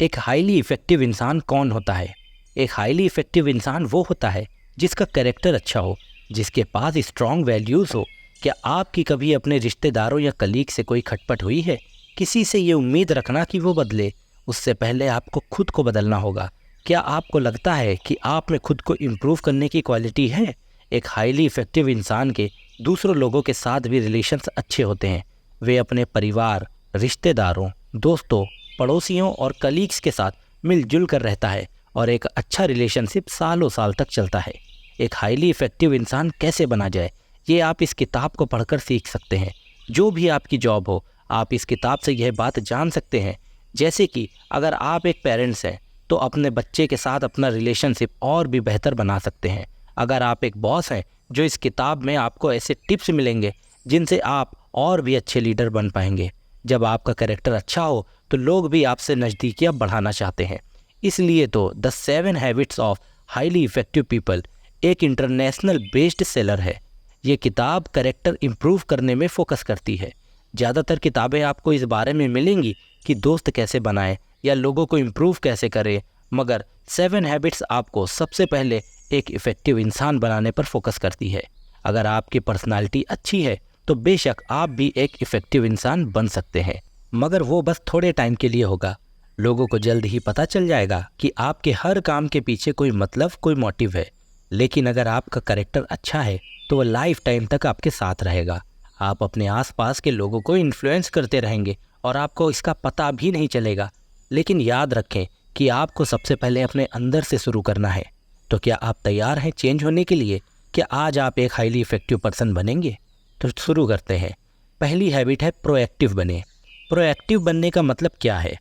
एक highly effective इंसान कौन होता है? एक हाईली इफ़ेक्टिव इंसान वो होता है जिसका कैरेक्टर अच्छा हो, जिसके पास स्ट्रॉन्ग वैल्यूज़ हो। क्या आपकी कभी अपने रिश्तेदारों या कलीग से कोई खटपट हुई है? किसी से ये उम्मीद रखना कि वो बदले, उससे पहले आपको खुद को बदलना होगा। क्या आपको लगता है कि आप में खुद को इम्प्रूव करने की क्वालिटी है? एक हाईली इफ़ेक्टिव इंसान के दूसरों लोगों के साथ भी रिलेशंस अच्छे होते हैं। वे अपने परिवार, रिश्तेदारों, दोस्तों, पड़ोसियों और कलीग्स के साथ मिलजुल कर रहता है और एक अच्छा रिलेशनशिप सालों साल तक चलता है। एक हाईली इफ़ेक्टिव इंसान कैसे बना जाए, ये आप इस किताब को पढ़कर सीख सकते हैं। जो भी आपकी जॉब हो, आप इस किताब से यह बात जान सकते हैं। जैसे कि अगर आप एक पेरेंट्स हैं तो अपने बच्चे के साथ अपना रिलेशनशिप और भी बेहतर बना सकते हैं। अगर आप एक बॉस हैं, जो इस किताब में आपको ऐसे टिप्स मिलेंगे जिनसे आप और भी अच्छे लीडर बन पाएंगे। जब आपका कैरेक्टर अच्छा हो तो लोग भी आपसे नज़दीकियाँ बढ़ाना चाहते हैं। इसलिए तो the 7 habits of highly effective people एक इंटरनेशनल बेस्ड सेलर है। ये किताब कैरेक्टर इम्प्रूव करने में फोकस करती है। ज़्यादातर किताबें आपको इस बारे में मिलेंगी कि दोस्त कैसे बनाएं या लोगों को इम्प्रूव कैसे करें, मगर 7 हैबिट्स आपको सबसे पहले एक इफ़ेक्टिव इंसान बनाने पर फोकस करती है। अगर आपकी पर्सनालिटी अच्छी है तो बेशक आप भी एक इफ़ेक्टिव इंसान बन सकते हैं, मगर वो बस थोड़े टाइम के लिए होगा। लोगों को जल्द ही पता चल जाएगा कि आपके हर काम के पीछे कोई मतलब, कोई मोटिव है। लेकिन अगर आपका कैरेक्टर अच्छा है तो वो लाइफ टाइम तक आपके साथ रहेगा। आप अपने आसपास के लोगों को इन्फ्लुएंस करते रहेंगे और आपको इसका पता भी नहीं चलेगा। लेकिन याद रखें कि आपको सबसे पहले अपने अंदर से शुरू करना है। तो क्या आप तैयार हैं चेंज होने के लिए? क्या आज आप एक हाईली इफ़ेक्टिव पर्सन बनेंगे? तो शुरू करते हैं। पहली हैबिट है प्रोएक्टिव बने। प्रोएक्टिव बनने का मतलब क्या है?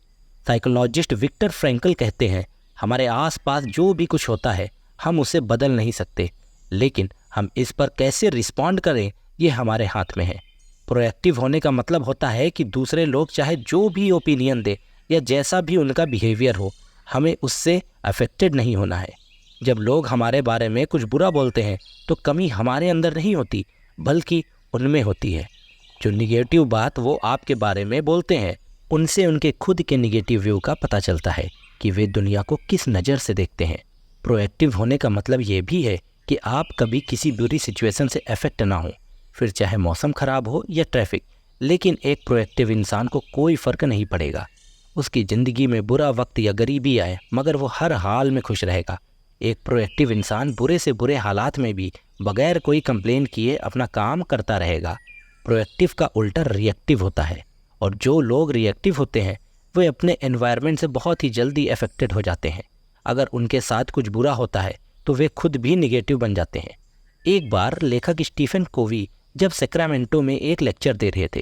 साइकोलॉजिस्ट विक्टर फ्रैंकल कहते हैं, हमारे आसपास जो भी कुछ होता है हम उसे बदल नहीं सकते, लेकिन हम इस पर कैसे रिस्पॉन्ड करें ये हमारे हाथ में है। प्रोएक्टिव होने का मतलब होता है कि दूसरे लोग चाहे जो भी ओपिनियन दे या जैसा भी उनका बिहेवियर हो, हमें उससे अफेक्टेड नहीं होना है। जब लोग हमारे बारे में कुछ बुरा बोलते हैं तो कमी हमारे अंदर नहीं होती, बल्कि उनमें होती है। जो निगेटिव बात वो आपके बारे में बोलते हैं, उनसे उनके खुद के निगेटिव व्यू का पता चलता है कि वे दुनिया को किस नज़र से देखते हैं। प्रोएक्टिव होने का मतलब ये भी है कि आप कभी किसी बुरी सिचुएशन से अफेक्ट ना हो, फिर चाहे मौसम ख़राब हो या ट्रैफिक। लेकिन एक प्रोएक्टिव इंसान को कोई फ़र्क नहीं पड़ेगा। उसकी ज़िंदगी में बुरा वक्त या गरीबी आए, मगर वो हर हाल में खुश रहेगा। एक प्रोएक्टिव इंसान बुरे से बुरे हालात में भी बगैर कोई कंप्लेन किए अपना काम करता रहेगा। प्रोएक्टिव का उल्टा रिएक्टिव होता है, और जो लोग रिएक्टिव होते हैं वे अपने एनवायरनमेंट से बहुत ही जल्दी अफेक्टेड हो जाते हैं। अगर उनके साथ कुछ बुरा होता है तो वे खुद भी निगेटिव बन जाते हैं। एक बार लेखक स्टीफन कोवी जब सैक्रामेंटो में एक लेक्चर दे रहे थे,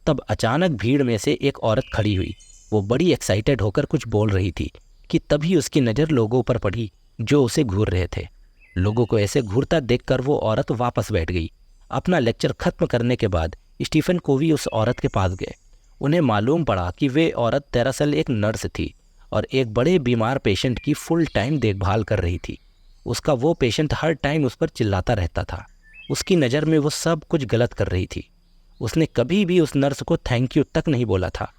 तब अचानक भीड़ में से एक औरत खड़ी हुई। वो बड़ी एक्साइटेड होकर कुछ बोल रही थी कि तभी उसकी नज़र लोगों पर पड़ी जो उसे घूर रहे थे। लोगों को ऐसे घूरता देखकर वो औरत वापस बैठ गई। अपना लेक्चर ख़त्म करने के बाद स्टीफन कोवी उस औरत के पास गए। उन्हें मालूम पड़ा कि वे औरत दरअसल एक नर्स थी और एक बड़े बीमार पेशेंट की फुल टाइम देखभाल कर रही थी। उसका वो पेशेंट हर टाइम उस पर चिल्लाता रहता था। उसकी नज़र में वो सब कुछ गलत कर रही थी। उसने कभी भी उस नर्स को थैंक यू तक नहीं बोला था।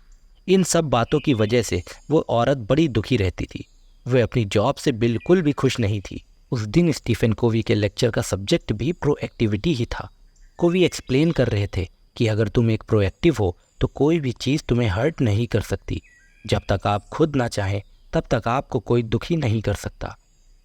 इन सब बातों की वजह से वो औरत बड़ी दुखी रहती थी। वह अपनी जॉब से बिल्कुल भी खुश नहीं थी। उस दिन स्टीफन कोवी के लेक्चर का सब्जेक्ट भी प्रोएक्टिविटी ही था। कोवी एक्सप्लेन कर रहे थे कि अगर तुम एक प्रोएक्टिव हो तो कोई भी चीज़ तुम्हें हर्ट नहीं कर सकती। जब तक आप खुद ना चाहें तब तक आपको कोई दुखी नहीं कर सकता।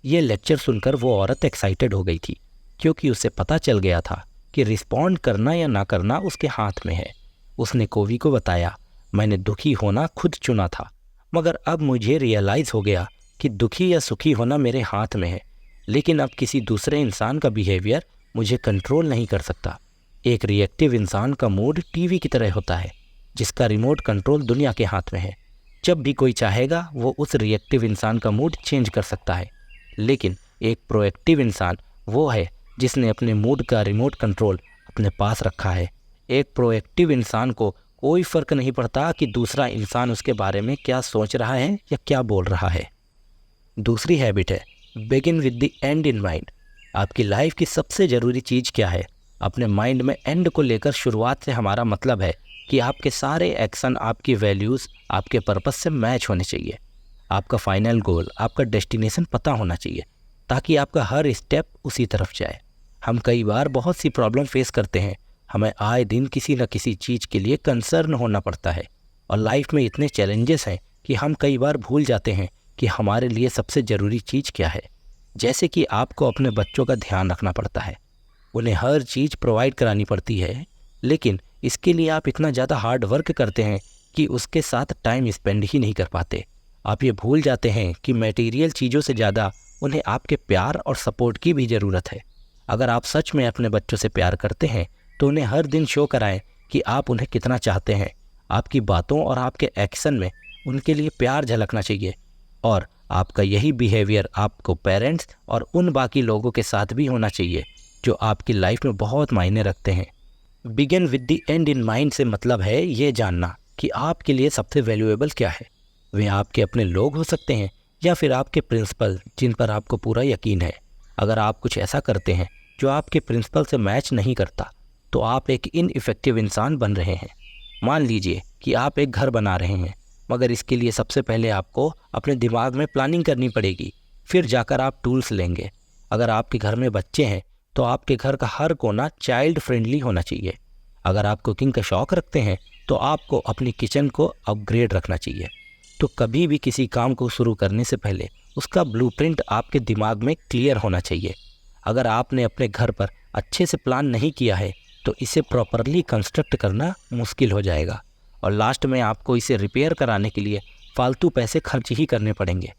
ये लेक्चर सुनकर वो औरत एक्साइटेड हो गई थी, क्योंकि उसे पता चल गया था कि रिस्पॉन्ड करना या ना करना उसके हाथ में है। उसने कोवी को बताया, मैंने दुखी होना खुद चुना था, मगर अब मुझे रियलाइज़ हो गया कि दुखी या सुखी होना मेरे हाथ में है, लेकिन अब किसी दूसरे इंसान का बिहेवियर मुझे कंट्रोल नहीं कर सकता। एक रिएक्टिव इंसान का मूड टीवी की तरह होता है, जिसका रिमोट कंट्रोल दुनिया के हाथ में है। जब भी कोई चाहेगा वो उस रिएक्टिव इंसान का मूड चेंज कर सकता है। लेकिन एक प्रोएक्टिव इंसान वो है जिसने अपने मूड का रिमोट कंट्रोल अपने पास रखा है। एक प्रोएक्टिव इंसान को कोई फ़र्क नहीं पड़ता कि दूसरा इंसान उसके बारे में क्या सोच रहा है या क्या बोल रहा है। दूसरी हैबिट है begin with the and in mind. आपकी लाइफ की सबसे ज़रूरी चीज़ क्या है? अपने माइंड में एंड को लेकर शुरुआत से हमारा मतलब है कि आपके सारे एक्शन आपकी वैल्यूज़, आपके पर्पस से मैच होने चाहिए। आपका फाइनल गोल, आपका डेस्टिनेशन पता होना चाहिए ताकि आपका हर स्टेप उसी तरफ जाए। हम कई बार बहुत सी प्रॉब्लम फेस करते हैं, हमें आए दिन किसी न किसी चीज़ के लिए कंसर्न होना पड़ता है और लाइफ में इतने चैलेंजेस हैं कि हम कई बार भूल जाते हैं कि हमारे लिए सबसे ज़रूरी चीज़ क्या है। जैसे कि आपको अपने बच्चों का ध्यान रखना पड़ता है, उन्हें हर चीज़ प्रोवाइड करानी पड़ती है, लेकिन इसके लिए आप इतना ज़्यादा हार्ड वर्क करते हैं कि उसके साथ टाइम स्पेंड ही नहीं कर पाते। आप ये भूल जाते हैं कि मटेरियल चीज़ों से ज़्यादा उन्हें आपके प्यार और सपोर्ट की भी ज़रूरत है। अगर आप सच में अपने बच्चों से प्यार करते हैं तो उन्हें हर दिन शो कराएं कि आप उन्हें कितना चाहते हैं। आपकी बातों और आपके एक्शन में उनके लिए प्यार झलकना चाहिए और आपका यही बिहेवियर आपको पेरेंट्स और उन बाकी लोगों के साथ भी होना चाहिए जो आपकी लाइफ में बहुत मायने रखते हैं। Begin with the and in mind से मतलब है ये जानना कि आपके लिए सबसे वैल्यूएबल क्या है। वे आपके अपने लोग हो सकते हैं या फिर आपके प्रिंसिपल जिन पर आपको पूरा यकीन है। अगर आप कुछ ऐसा करते हैं जो आपके प्रिंसिपल से मैच नहीं करता तो आप एक इनइफेक्टिव इंसान बन रहे हैं। मान लीजिए कि आप एक घर बना रहे हैं, मगर इसके लिए सबसे पहले आपको अपने दिमाग में प्लानिंग करनी पड़ेगी, फिर जाकर आप टूल्स लेंगे। अगर आपके घर में बच्चे हैं तो आपके घर का हर कोना चाइल्ड फ्रेंडली होना चाहिए। अगर आप कुकिंग का शौक़ रखते हैं तो आपको अपनी किचन को अपग्रेड रखना चाहिए। तो कभी भी किसी काम को शुरू करने से पहले उसका ब्लूप्रिंट आपके दिमाग में क्लियर होना चाहिए। अगर आपने अपने घर पर अच्छे से प्लान नहीं किया है तो इसे प्रॉपरली कंस्ट्रक्ट करना मुश्किल हो जाएगा और लास्ट में आपको इसे रिपेयर कराने के लिए फालतू पैसे खर्च ही करने पड़ेंगे।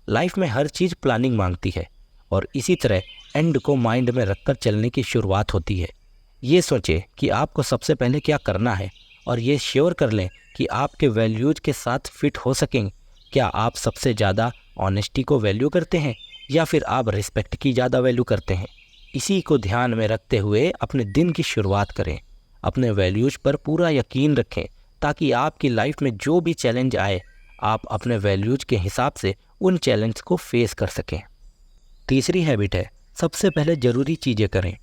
लाइफ में हर चीज़ प्लानिंग मांगती है और इसी तरह एंड को माइंड में रखकर चलने की शुरुआत होती है। ये सोचें कि आपको सबसे पहले क्या करना है और ये श्योर कर लें कि आपके वैल्यूज़ के साथ फिट हो सकें। क्या आप सबसे ज़्यादा ऑनेस्टी को वैल्यू करते हैं या फिर आप रिस्पेक्ट की ज़्यादा वैल्यू करते हैं? इसी को ध्यान में रखते हुए अपने दिन की शुरुआत करें। अपने वैल्यूज़ पर पूरा यकीन रखें ताकि आपकी लाइफ में जो भी चैलेंज आए आप अपने वैल्यूज़ के हिसाब से उन चैलेंज को फेस कर सकें। तीसरी हैबिट है सबसे पहले ज़रूरी चीज़ें करें।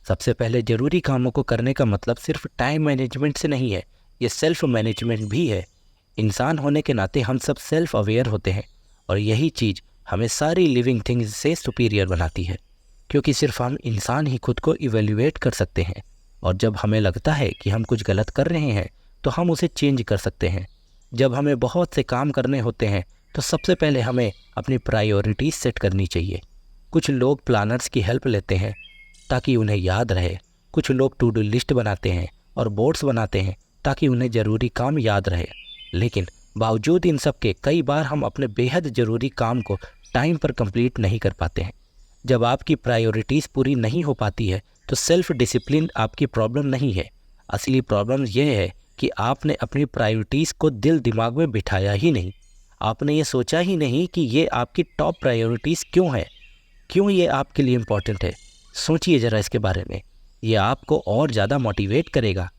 सबसे पहले ज़रूरी कामों को करने का मतलब सिर्फ टाइम मैनेजमेंट से नहीं है, ये सेल्फ मैनेजमेंट भी है। इंसान होने के नाते हम सब सेल्फ अवेयर होते हैं और यही चीज़ हमें सारी लिविंग थिंग्स से सुपीरियर बनाती है, क्योंकि सिर्फ हम इंसान ही खुद को इवेल्युएट कर सकते हैं और जब हमें लगता है कि हम कुछ गलत कर रहे हैं तो हम उसे चेंज कर सकते हैं। जब हमें बहुत से काम करने होते हैं तो सबसे पहले हमें अपनी प्रायोरिटीज़ सेट करनी चाहिए। कुछ लोग प्लानर्स की हेल्प लेते हैं ताकि उन्हें याद रहे, कुछ लोग टू डू लिस्ट बनाते हैं और बोर्ड्स बनाते हैं ताकि उन्हें ज़रूरी काम याद रहे। लेकिन बावजूद इन सब के कई बार हम अपने बेहद ज़रूरी काम को टाइम पर कंप्लीट नहीं कर पाते हैं। जब आपकी प्रायोरिटीज़ पूरी नहीं हो पाती है तो सेल्फ डिसिप्लिन आपकी प्रॉब्लम नहीं है। असली प्रॉब्लम यह है कि आपने अपनी प्रायोरिटीज़ को दिल दिमाग में बिठाया ही नहीं। आपने ये सोचा ही नहीं कि ये आपकी टॉप प्रायोरिटीज़ क्यों है, क्यों ये आपके लिए इम्पॉर्टेंट है। सोचिए ज़रा इसके बारे में, ये आपको और ज़्यादा मोटिवेट करेगा।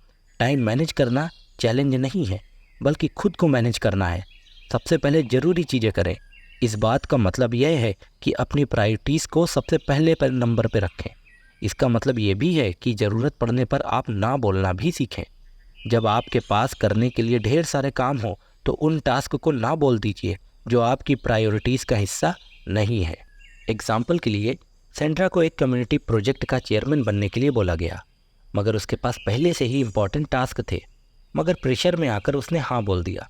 टाइम मैनेज करना चैलेंज नहीं है बल्कि खुद को मैनेज करना है। सबसे पहले ज़रूरी चीज़ें करें। इस बात का मतलब यह है कि अपनी प्रायोरिटीज़ को सबसे पहले पर नंबर पर रखें। इसका मतलब ये भी है कि ज़रूरत पड़ने पर आप ना बोलना भी सीखें। जब आपके पास करने के लिए ढेर सारे काम हो तो उन टास्क को ना बोल दीजिए जो आपकी प्रायोरिटीज़ का हिस्सा नहीं है। एग्जाम्पल के लिए सेंड्रा को एक कम्युनिटी प्रोजेक्ट का चेयरमैन बनने के लिए बोला गया, मगर उसके पास पहले से ही इम्पॉर्टेंट टास्क थे, मगर प्रेशर में आकर उसने हाँ बोल दिया।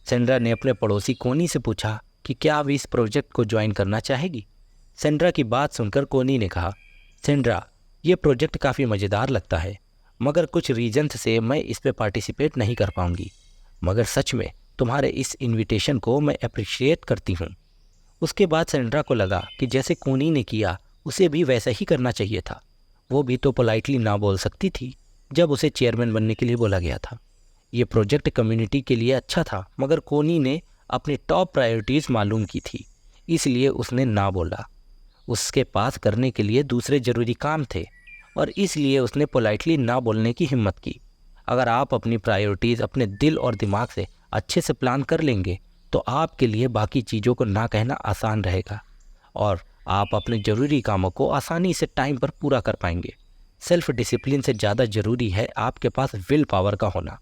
सेंड्रा ने अपने पड़ोसी कोनी से पूछा कि क्या आप इस प्रोजेक्ट को ज्वाइन करना चाहेगी। सेंड्रा की बात सुनकर कोनी ने कहा, सेंड्रा ये प्रोजेक्ट काफ़ी मज़ेदार लगता है, मगर कुछ रीजन्स से मैं इस पे पार्टिसिपेट नहीं कर पाऊंगी, मगर सच में तुम्हारे इस इनविटेशन को मैं अप्रिशिएट करती हूँ। उसके बाद सेंड्रा को लगा कि जैसे कोनी ने किया उसे भी वैसा ही करना चाहिए था। वो भी तो पोलाइटली ना बोल सकती थी जब उसे चेयरमैन बनने के लिए बोला गया था। ये प्रोजेक्ट कम्युनिटी के लिए अच्छा था, मगर कोनी ने अपनी टॉप प्रायोरिटीज़ मालूम की थी, इसलिए उसने ना बोला। उसके पास करने के लिए दूसरे ज़रूरी काम थे और इसलिए उसने पोलाइटली ना बोलने की हिम्मत की। अगर आप अपनी प्रायोरिटीज़ अपने दिल और दिमाग से अच्छे से प्लान कर लेंगे तो आपके लिए बाकी चीज़ों को ना कहना आसान रहेगा और आप अपने ज़रूरी कामों को आसानी से टाइम पर पूरा कर पाएंगे। सेल्फ डिसिप्लिन से ज़्यादा ज़रूरी है आपके पास विल पावर का होना,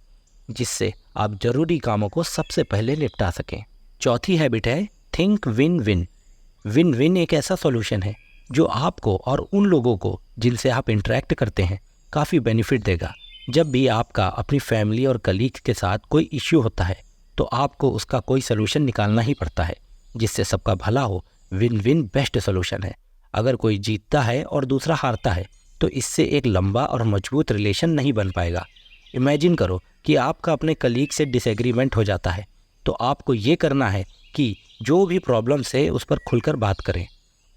जिससे आप ज़रूरी कामों को सबसे पहले निपटा सकें। चौथी हैबिट है think win win. Win win एक ऐसा सॉल्यूशन है जो आपको और उन लोगों को जिनसे आप इंटरेक्ट करते हैं काफ़ी बेनिफिट देगा। जब भी आपका अपनी फैमिली और कलीग्स के साथ कोई इश्यू होता है तो आपको उसका कोई सलूशन निकालना ही पड़ता है जिससे सबका भला हो। विन विन बेस्ट सलूशन है। अगर कोई जीतता है और दूसरा हारता है तो इससे एक लंबा और मजबूत रिलेशन नहीं बन पाएगा। इमेजिन करो कि आपका अपने कलीग से डिसएग्रीमेंट हो जाता है तो आपको ये करना है कि जो भी प्रॉब्लम्स है उस पर खुलकर बात करें,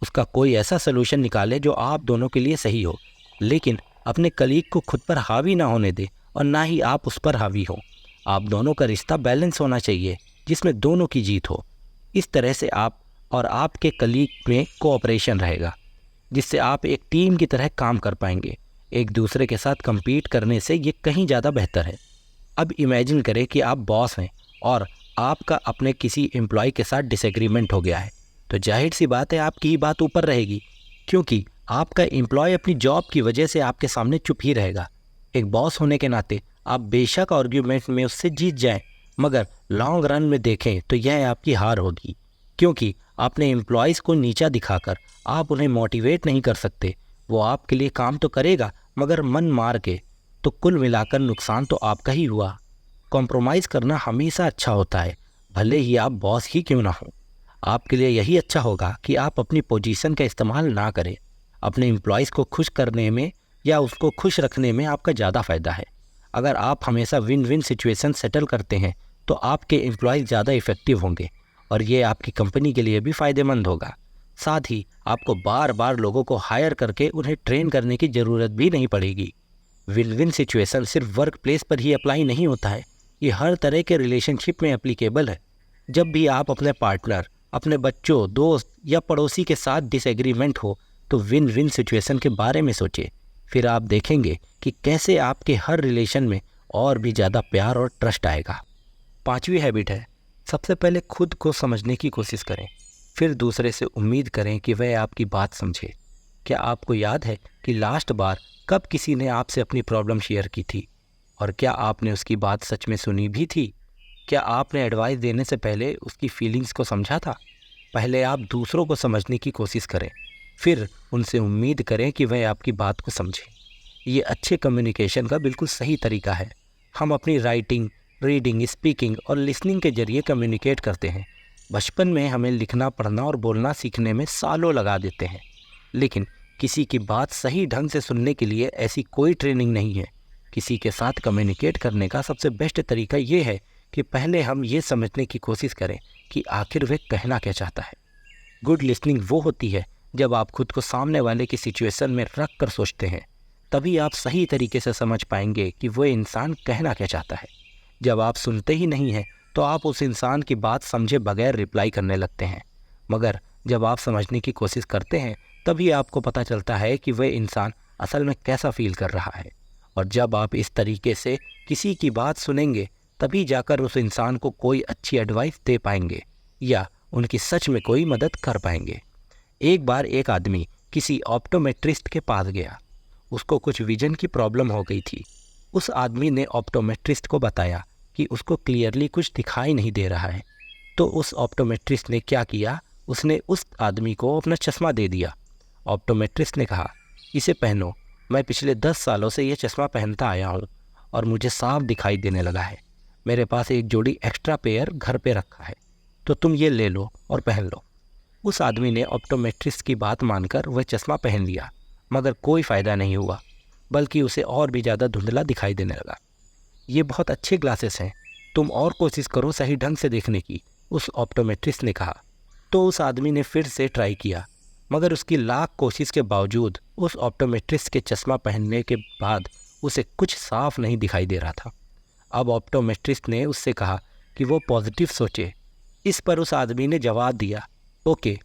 उसका कोई ऐसा सलूशन निकालें जो आप दोनों के लिए सही हो, लेकिन अपने कलीग को खुद पर हावी ना होने दे और ना ही आप उस पर हावी हो। आप दोनों का रिश्ता बैलेंस होना चाहिए जिसमें दोनों की जीत हो। इस तरह से आप और आपके कलीग में कोऑपरेशन रहेगा जिससे आप एक टीम की तरह काम कर पाएंगे। एक दूसरे के साथ compete करने से ये कहीं ज़्यादा बेहतर है। अब इमेजिन करें कि आप बॉस हैं और आपका अपने किसी एम्प्लॉय के साथ डिसएग्रीमेंट हो गया है, तो जाहिर सी बात है आपकी ही बात ऊपर रहेगी, क्योंकि आपका एम्प्लॉय अपनी जॉब की वजह से आपके सामने चुप ही रहेगा। एक बॉस होने के नाते आप बेशक आर्ग्यूमेंट में उससे जीत जाएं, मगर लॉन्ग रन में देखें तो यह आपकी हार होगी, क्योंकि आपने एम्प्लॉयज़ को नीचा दिखाकर आप उन्हें मोटिवेट नहीं कर सकते। वो आपके लिए काम तो करेगा मगर मन मार के, तो कुल मिलाकर नुकसान तो आपका ही हुआ। कॉम्प्रोमाइज़ करना हमेशा अच्छा होता है, भले ही आप बॉस ही क्यों ना हो। आपके लिए यही अच्छा होगा कि आप अपनी पोजीशन का इस्तेमाल ना करें। अपने एम्प्लॉयज़ को खुश करने में या उसको खुश रखने में आपका ज़्यादा फ़ायदा है। अगर आप हमेशा विन विन सिचुएशन सेटल करते हैं तो आपके एम्प्लॉयज़ ज़्यादा इफ़ेक्टिव होंगे और ये आपकी कंपनी के लिए भी फ़ायदेमंद होगा। साथ ही आपको बार बार लोगों को हायर करके उन्हें ट्रेन करने की ज़रूरत भी नहीं पड़ेगी। विन विन सिचुएशन सिर्फ वर्क प्लेस पर ही अप्लाई नहीं होता है, ये हर तरह के रिलेशनशिप में एप्लीकेबल है। जब भी आप अपने पार्टनर, अपने बच्चों, दोस्त या पड़ोसी के साथ डिसएग्रीमेंट हो तो विन विन सिचुएशन के बारे में सोचें। फिर आप देखेंगे कि कैसे आपके हर रिलेशन में और भी ज़्यादा प्यार और ट्रस्ट आएगा। 5वीं हैबिट है, सबसे पहले खुद को समझने की कोशिश करें, फिर दूसरे से उम्मीद करें कि वह आपकी बात समझे। क्या आपको याद है कि लास्ट बार कब किसी ने आपसे अपनी प्रॉब्लम शेयर की थी, और क्या आपने उसकी बात सच में सुनी भी थी? क्या आपने एडवाइस देने से पहले उसकी फीलिंग्स को समझा था? पहले आप दूसरों को समझने की कोशिश करें, फिर उनसे उम्मीद करें कि वह आपकी बात को समझें। ये अच्छे कम्युनिकेशन का बिल्कुल सही तरीका है। हम अपनी राइटिंग, रीडिंग, स्पीकिंग और लिसनिंग के जरिए कम्युनिकेट करते हैं। बचपन में हमें लिखना, पढ़ना और बोलना सीखने में सालों लगा देते हैं, लेकिन किसी की बात सही ढंग से सुनने के लिए ऐसी कोई ट्रेनिंग नहीं है। किसी के साथ कम्युनिकेट करने का सबसे बेस्ट तरीका ये है कि पहले हम ये समझने की कोशिश करें कि आखिर वह कहना क्या चाहता है। गुड लिसनिंग वो होती है जब आप खुद को सामने वाले की सिचुएशन में रख कर सोचते हैं, तभी आप सही तरीके से समझ पाएंगे कि वह इंसान कहना क्या चाहता है। जब आप सुनते ही नहीं हैं तो आप उस इंसान की बात समझे बगैर रिप्लाई करने लगते हैं, मगर जब आप समझने की कोशिश करते हैं तभी आपको पता चलता है कि वह इंसान असल में कैसा फील कर रहा है। और जब आप इस तरीके से किसी की बात सुनेंगे तभी जाकर उस इंसान को कोई अच्छी एडवाइस दे पाएंगे या उनकी सच में कोई मदद कर पाएंगे। एक बार एक आदमी किसी ऑप्टोमेट्रिस्ट के पास गया। उसको कुछ विजन की प्रॉब्लम हो गई थी। उस आदमी ने ऑप्टोमेट्रिस्ट को बताया कि उसको क्लियरली कुछ दिखाई नहीं दे रहा है। तो उस ऑप्टोमेट्रिस्ट ने क्या किया, उसने उस आदमी को अपना चश्मा दे दिया। ऑप्टोमेट्रिस्ट ने कहा, इसे पहनो, मैं पिछले 10 सालों से ये चश्मा पहनता आया हूँ और मुझे साफ दिखाई देने लगा है। मेरे पास एक जोड़ी एक्स्ट्रा पेयर घर पे रखा है, तो तुम ये ले लो और पहन लो। उस आदमी ने ऑप्टोमेट्रिस्ट की बात मानकर वह चश्मा पहन लिया, मगर कोई फ़ायदा नहीं हुआ, बल्कि उसे और भी ज़्यादा धुंधला दिखाई देने लगा। ये बहुत अच्छे ग्लासेस हैं, तुम और कोशिश करो सही ढंग से देखने की, उस ऑप्टोमेट्रिस्ट ने कहा। तो उस आदमी ने फिर से ट्राई किया, मगर उसकी लाख कोशिश के बावजूद उस ऑप्टोमेट्रिस्ट के चश्मा पहनने के बाद उसे कुछ साफ नहीं दिखाई दे रहा था। अब ऑप्टोमेट्रिस्ट ने उससे कहा कि वो पॉजिटिव सोचे। इस पर उस आदमी ने जवाब दिया, ओके,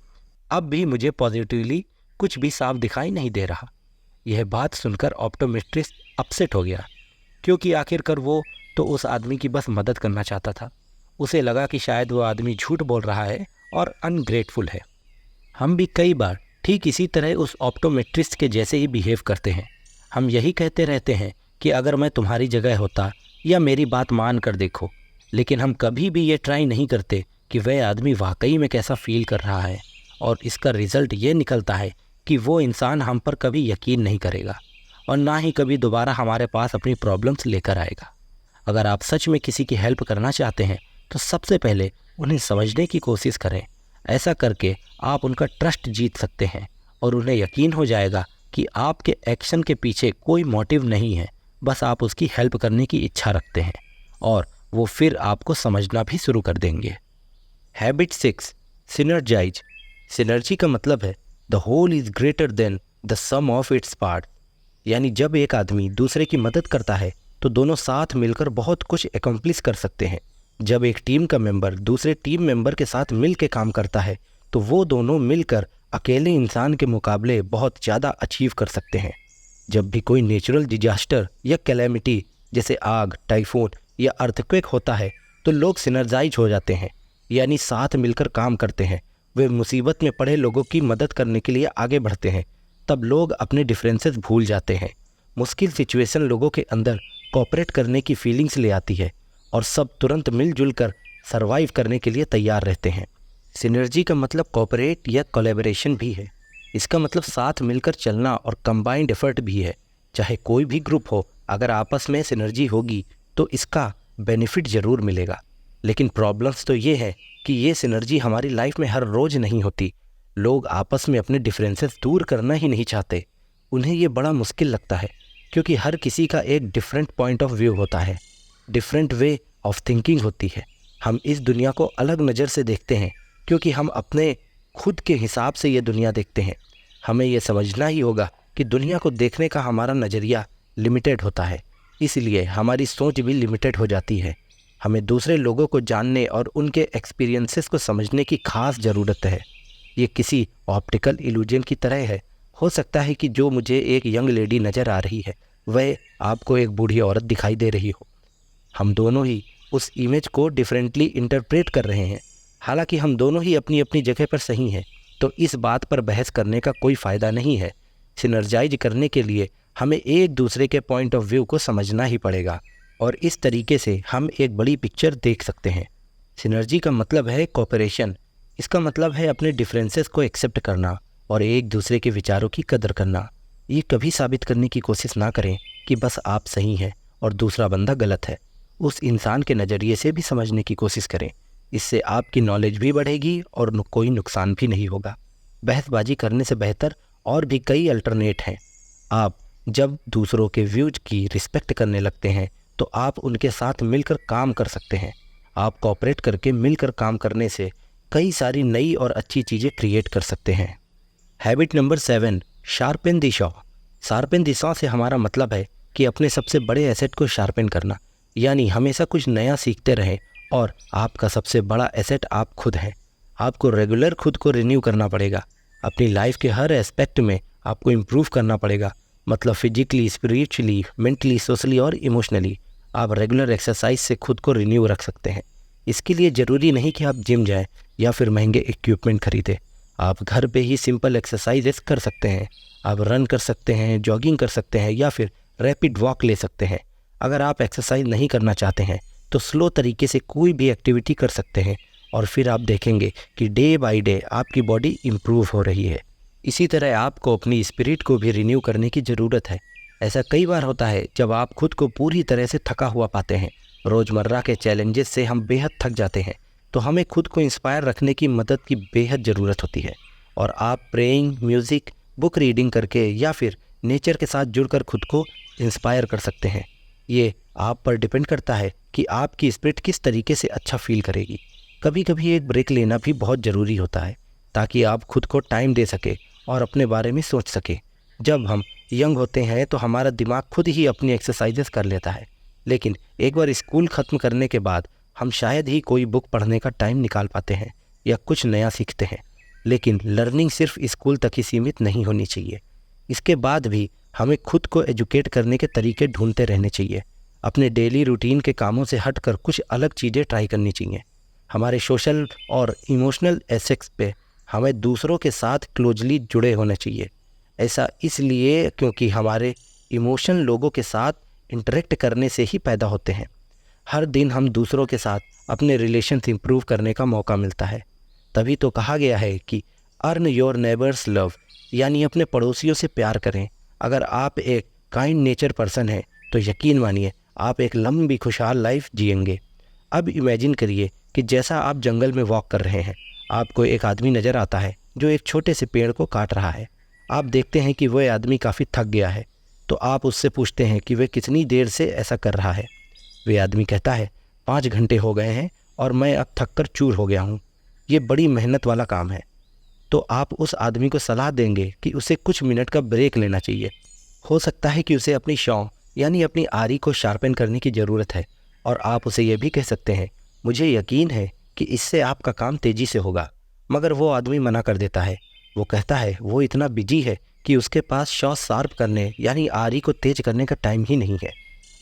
अब भी मुझे पॉजिटिवली कुछ भी साफ दिखाई नहीं दे रहा। यह बात सुनकर ऑप्टोमेट्रिस्ट अपसेट हो गया, क्योंकि आखिरकार वो तो उस आदमी की बस मदद करना चाहता था। उसे लगा कि शायद वो आदमी झूठ बोल रहा है और अनग्रेटफुल है। हम भी कई बार ठीक इसी तरह उस ऑप्टोमेट्रिस्ट के जैसे ही बिहेव करते हैं। हम यही कहते रहते हैं कि अगर मैं तुम्हारी जगह होता, या मेरी बात मान कर देखो, लेकिन हम कभी भी ये ट्राई नहीं करते कि वह आदमी वाकई में कैसा फील कर रहा है, और इसका रिज़ल्ट ये निकलता है कि वो इंसान हम पर कभी यकीन नहीं करेगा और ना ही कभी दोबारा हमारे पास अपनी प्रॉब्लम्स लेकर आएगा। अगर आप सच में किसी की हेल्प करना चाहते हैं तो सबसे पहले उन्हें समझने की कोशिश करें। ऐसा करके आप उनका ट्रस्ट जीत सकते हैं और उन्हें यकीन हो जाएगा कि आपके एक्शन के पीछे कोई मोटिव नहीं है, बस आप उसकी हेल्प करने की इच्छा रखते हैं, और वो फिर आपको समझना भी शुरू कर देंगे। Habit 6, synergise. सिनर्जी का मतलब है the whole is greater than the sum of its part. यानी जब एक आदमी दूसरे की मदद करता है तो दोनों साथ मिलकर बहुत कुछ एकम्प्लिश कर सकते हैं। जब एक टीम का मेंबर दूसरे टीम मेंबर के साथ मिल के काम करता है तो वो दोनों मिलकर अकेले इंसान के मुकाबले बहुत ज़्यादा अचीव कर सकते हैं। जब भी कोई नेचुरल डिजास्टर या कैलेमिटी जैसे आग, टाइफून या अर्थक्वेक होता है तो लोग सिनर्जाइज हो जाते हैं, यानी साथ मिलकर काम करते हैं। वे मुसीबत में पड़े लोगों की मदद करने के लिए आगे बढ़ते हैं। तब लोग अपने डिफरेंसेस भूल जाते हैं। मुश्किल सिचुएशन लोगों के अंदर कोऑपरेट करने की फीलिंग्स ले आती है और सब तुरंत मिलजुल कर सर्वाइव करने के लिए तैयार रहते हैं। सिनर्जी का मतलब कोऑपरेट या कोलैबोरेशन भी है। इसका मतलब साथ मिलकर चलना और कंबाइंड एफर्ट भी है। चाहे कोई भी ग्रुप हो, अगर आपस में सिनर्जी होगी तो इसका बेनिफिट ज़रूर मिलेगा। लेकिन प्रॉब्लम्स तो ये है कि ये सिनर्जी हमारी लाइफ में हर रोज़ नहीं होती। लोग आपस में अपने डिफरेंसेस दूर करना ही नहीं चाहते। उन्हें ये बड़ा मुश्किल लगता है क्योंकि हर किसी का एक डिफरेंट पॉइंट ऑफ व्यू होता है, डिफरेंट वे ऑफ थिंकिंग होती है। हम इस दुनिया को अलग नज़र से देखते हैं क्योंकि हम अपने खुद के हिसाब से ये दुनिया देखते हैं। हमें ये समझना ही होगा कि दुनिया को देखने का हमारा नज़रिया लिमिटेड होता है, इसलिए हमारी सोच भी लिमिटेड हो जाती है। हमें दूसरे लोगों को जानने और उनके एक्सपीरियंसेस को समझने की खास ज़रूरत है। ये किसी ऑप्टिकल इल्यूजन की तरह है। हो सकता है कि जो मुझे एक यंग लेडी नज़र आ रही है वह आपको एक बूढ़ी औरत दिखाई दे रही हो। हम दोनों ही उस इमेज को डिफरेंटली इंटरप्रेट कर रहे हैं। हालांकि हम दोनों ही अपनी अपनी जगह पर सही हैं, तो इस बात पर बहस करने का कोई फ़ायदा नहीं है। सिनर्जाइज करने के लिए हमें एक दूसरे के पॉइंट ऑफ व्यू को समझना ही पड़ेगा और इस तरीके से हम एक बड़ी पिक्चर देख सकते हैं। सिनर्जी का मतलब है कोऑपरेशन। इसका मतलब है अपने डिफरेंसेस को एक्सेप्ट करना और एक दूसरे के विचारों की कदर करना। ये कभी साबित करने की कोशिश ना करें कि बस आप सही हैं और दूसरा बंदा गलत है। उस इंसान के नज़रिए से भी समझने की कोशिश करें। इससे आपकी नॉलेज भी बढ़ेगी और कोई नुकसान भी नहीं होगा। बहसबाजी करने से बेहतर और भी कई अल्टरनेट हैं। आप जब दूसरों के व्यूज की रिस्पेक्ट करने लगते हैं तो आप उनके साथ मिलकर काम कर सकते हैं। आप कोऑपरेट करके मिलकर काम करने से कई सारी नई और अच्छी चीज़ें क्रिएट कर सकते हैं। Habit number 7, sharpen the saw. Sharpen the saw से हमारा मतलब है कि अपने सबसे बड़े एसेट को शार्पन करना, यानी हमेशा कुछ नया सीखते रहें। और आपका सबसे बड़ा एसेट आप खुद हैं। आपको रेगुलर खुद को रिन्यू करना पड़ेगा। अपनी लाइफ के हर एस्पेक्ट में आपको इम्प्रूव करना पड़ेगा, मतलब फिजिकली, स्पिरिचुअली, मेंटली, सोशली और इमोशनली। आप रेगुलर एक्सरसाइज से खुद को रिन्यू रख सकते हैं। इसके लिए ज़रूरी नहीं कि आप जिम जाएं या फिर महंगे इक्विपमेंट खरीदें। आप घर पे ही सिंपल एक्सरसाइजेस कर सकते हैं। आप रन कर सकते हैं, जॉगिंग कर सकते हैं या फिर रैपिड वॉक ले सकते हैं। अगर आप एक्सरसाइज नहीं करना चाहते हैं तो स्लो तरीके से कोई भी एक्टिविटी कर सकते हैं और फिर आप देखेंगे कि डे बाय डे आपकी बॉडी इम्प्रूव हो रही है। इसी तरह आपको अपनी स्पिरिट को भी रिन्यू करने की ज़रूरत है। ऐसा कई बार होता है जब आप खुद को पूरी तरह से थका हुआ पाते हैं। रोज़मर्रा के चैलेंजेस से हम बेहद थक जाते हैं, तो हमें खुद को इंस्पायर रखने की मदद की बेहद ज़रूरत होती है। और आप प्रेइंग, म्यूज़िक, बुक रीडिंग करके या फिर नेचर के साथ जुड़कर खुद को इंस्पायर कर सकते हैं। ये आप पर डिपेंड करता है कि आपकी स्पिरिट किस तरीके से अच्छा फील करेगी। कभी कभी एक ब्रेक लेना भी बहुत ज़रूरी होता है ताकि आप खुद को टाइम दे सके और अपने बारे में सोच सके। जब हम यंग होते हैं तो हमारा दिमाग खुद ही अपनी एक्सरसाइजेस कर लेता है, लेकिन एक बार स्कूल ख़त्म करने के बाद हम शायद ही कोई बुक पढ़ने का टाइम निकाल पाते हैं या कुछ नया सीखते हैं। लेकिन लर्निंग सिर्फ स्कूल तक ही सीमित नहीं होनी चाहिए। इसके बाद भी हमें खुद को एजुकेट करने के तरीके ढूंढते रहने चाहिए। अपने डेली रूटीन के कामों से हटकर कुछ अलग चीज़ें ट्राई करनी चाहिए। हमारे सोशल और इमोशनल एस्पेक्ट्स पे हमें दूसरों के साथ क्लोजली जुड़े होने चाहिए। ऐसा इसलिए क्योंकि हमारे इमोशन लोगों के साथ इंटरेक्ट करने से ही पैदा होते हैं। हर दिन हम दूसरों के साथ अपने रिलेशंस इंप्रूव करने का मौका मिलता है। तभी तो कहा गया है कि अर्न योर नेबर्स लव, यानी अपने पड़ोसियों से प्यार करें। अगर आप एक काइंड नेचर पर्सन हैं तो यकीन मानिए आप एक लंबी खुशहाल लाइफ जिएंगे। अब इमेजिन करिए कि जैसा आप जंगल में वॉक कर रहे हैं, आपको एक आदमी नज़र आता है जो एक छोटे से पेड़ को काट रहा है। आप देखते हैं कि वह आदमी काफ़ी थक गया है, तो आप उससे पूछते हैं कि वह कितनी देर से ऐसा कर रहा है। वह आदमी कहता है 5 घंटे हो गए हैं और मैं अब थक कर चूर हो गया हूँ। ये बड़ी मेहनत वाला काम है। तो आप उस आदमी को सलाह देंगे कि उसे कुछ मिनट का ब्रेक लेना चाहिए। हो सकता है कि उसे अपनी शॉ यानी अपनी आरी को शार्पन करने की ज़रूरत है, और आप उसे यह भी कह सकते हैं मुझे यकीन है कि इससे आपका काम तेज़ी से होगा। मगर वो आदमी मना कर देता है। वो कहता है वो इतना बिजी है कि उसके पास शॉ शार्प करने यानी आरी को तेज करने का टाइम ही नहीं है।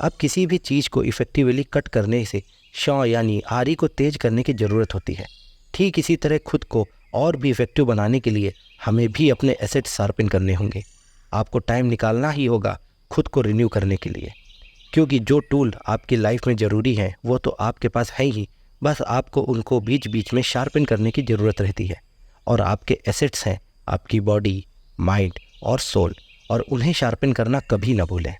अब किसी भी चीज़ को इफ़ेक्टिवली कट करने से शॉ यानी आरी को तेज करने की ज़रूरत होती है। ठीक इसी तरह खुद को और भी इफ़ेक्टिव बनाने के लिए हमें भी अपने एसेट शार्पन करने होंगे। आपको टाइम निकालना ही होगा खुद को रिन्यू करने के लिए, क्योंकि जो टूल आपकी लाइफ में ज़रूरी हैं वो तो आपके पास है ही, बस आपको उनको बीच बीच में शार्पन करने की ज़रूरत रहती है। और आपके एसेट्स हैं आपकी बॉडी, माइंड और सोल, और उन्हें शार्पन करना कभी ना भूलें।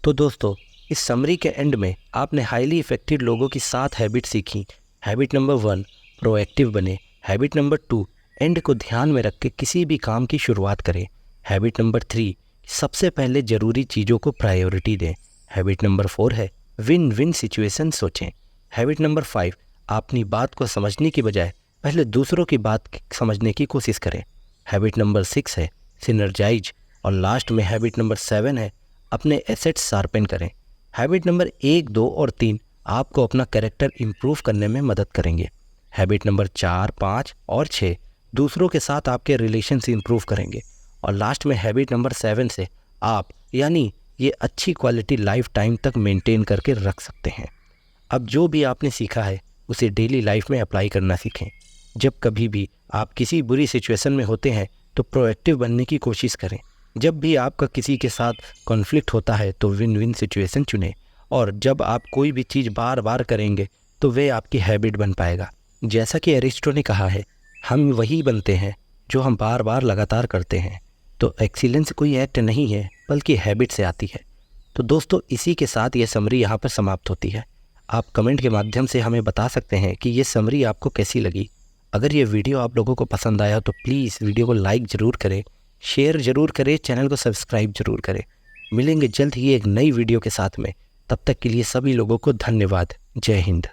तो दोस्तों, इस समरी के एंड में आपने हाईली इफ़ेक्टिव लोगों की 7 हैबिट सीखी। हैबिट नंबर 1, प्रोएक्टिव बने। हैबिट नंबर 2, एंड को ध्यान में रख के किसी भी काम की शुरुआत करें। हैबिट नंबर 3, सबसे पहले ज़रूरी चीज़ों को प्रायोरिटी दें। हैबिट नंबर 4 है विन विन सिचुएशन सोचें। हैबिट नंबर 5, अपनी बात को समझने की बजाय पहले दूसरों की बात समझने की कोशिश करें। हैबिट नंबर 6 है सिनर्जाइज। और लास्ट में हैबिट नंबर 7 है अपने एसेट्स शार्पन करें। हैबिट नंबर 1, 2 और 3 आपको अपना कैरेक्टर इम्प्रूव करने में मदद करेंगे। हैबिट नंबर 4, 5 और 6 दूसरों के साथ आपके रिलेशंस इम्प्रूव करेंगे। और लास्ट में हैबिट नंबर 7 से आप यानी ये अच्छी क्वालिटी लाइफ टाइम तक मेंटेन करके रख सकते हैं। अब जो भी आपने सीखा है उसे डेली लाइफ में अप्लाई करना सीखें। जब कभी भी आप किसी बुरी सिचुएशन में होते हैं तो प्रोएक्टिव बनने की कोशिश करें। जब भी आपका किसी के साथ कॉन्फ्लिक्ट होता है तो विन विन सिचुएशन चुनें। और जब आप कोई भी चीज़ बार बार करेंगे तो वे आपकी हैबिट बन पाएगा। जैसा कि एरिस्टो ने कहा है, हम वही बनते हैं जो हम बार बार लगातार करते हैं। तो एक्सीलेंस कोई एक्ट नहीं है बल्कि हैबिट से आती है। तो दोस्तों, इसी के साथ ये समरी यहाँ पर समाप्त होती है। आप कमेंट के माध्यम से हमें बता सकते हैं कि ये समरी आपको कैसी लगी। अगर ये वीडियो आप लोगों को पसंद आया तो प्लीज़ वीडियो को लाइक ज़रूर करें, शेयर ज़रूर करें, चैनल को सब्सक्राइब ज़रूर करें। मिलेंगे जल्द ही एक नई वीडियो के साथ में। तब तक के लिए सभी लोगों को धन्यवाद। जय हिंद।